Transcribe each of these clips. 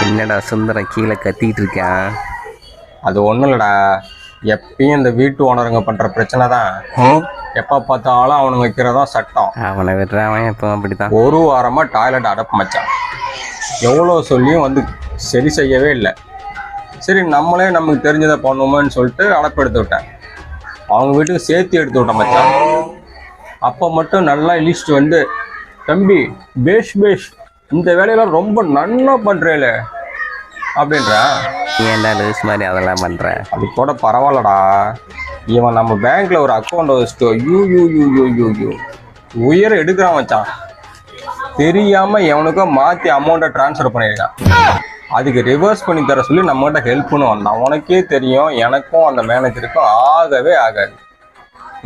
என்னடா சுந்தரம் கீழே கத்திட்டு இருக்கான்? அது ஒன்றும் இல்லைடா, எப்பயும் இந்த வீட்டு ஓனருங்க பண்ணுற பிரச்சனை தான். எப்போ பார்த்தாலும் அவனுங்க வைக்கிறதா சட்டம். அவனை விடுறான், எப்போ அப்படித்தான். ஒரு வாரமாக டாய்லெட் அடப்பு மச்சான். எவ்வளோ சொல்லியும் வந்து சரி செய்யவே இல்லை. சரி நம்மளே நமக்கு தெரிஞ்சதை பண்ணுவோமேன்னு சொல்லிட்டு அடப்பு எடுத்து விட்டேன். அவங்க வீட்டுக்கு சேர்த்து எடுத்து விட்டேன் மச்சான். அப்போ மட்டும் நல்லா இழிச்சிட்டு வந்து, தம்பி பேஷ் பேஷ், இந்த வேலையெல்லாம் ரொம்ப நன்னா பண்ணுறேல அப்படின்றா. ஏன்டா லூஸ் மாதிரி அதெல்லாம் பண்ணுற? அது கூட பரவாயில்லடா, இவன் நம்ம பேங்க்ல ஒரு அக்கௌண்ட் வச்சுட்டு யூ உயர எடுக்கிறான் மச்சான். தெரியாம எவனுக்கோ மாற்றி அமௌண்ட்டை ட்ரான்ஸ்ஃபர் பண்ணியிருக்கான். அதுக்கு ரிவர்ஸ் பண்ணி தர சொல்லி நம்மகிட்ட ஹெல்ப்னு வந்தான். உனக்கே தெரியும், எனக்கும் அந்த மேனேஜருக்கும் ஆகவே ஆகாது.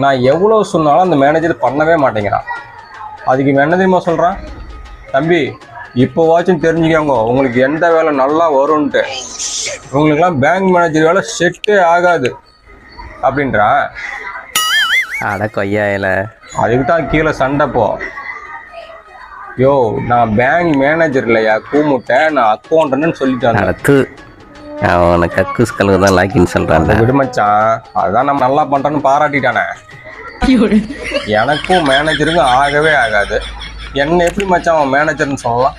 நான் எவ்வளோ சொன்னாலும் அந்த மேனேஜர் பண்ணவே மாட்டேங்கிறான். அதுக்கு இவன் என்ன தெரியுமா சொல்கிறான், தம்பி இப்போவாச்சும் தெரிஞ்சுக்கோங்க, உங்களுக்கு எந்த வேலை நல்லா வரும்ன்ட்டு. உங்களுக்குலாம் பேங்க் மேனேஜர் வேலை செட்டே ஆகாது அப்படின்றான். அட கொய்யாயில. அதுக்கு தான் கீழே சண்டை போ. யோ, நான் பேங்க் மேனேஜர் இல்லையா கூமுட்டை, நான் அக்கௌண்டன்ட்னு சொல்லிட்டேன். அடுத்து அவனை கக்கூஸ் கழுவு தான் லாக்கின்னு சொல்கிறான். விடுமச்சான், அதுதான் நம்ம நல்லா பண்ணுறோன்னு பாராட்டிட்டானே. எனக்கும் மேனேஜருக்கும் ஆகவே ஆகாது. என்ன எப்படி மச்சான் அவன் மேனேஜர்னு சொல்லலாம்?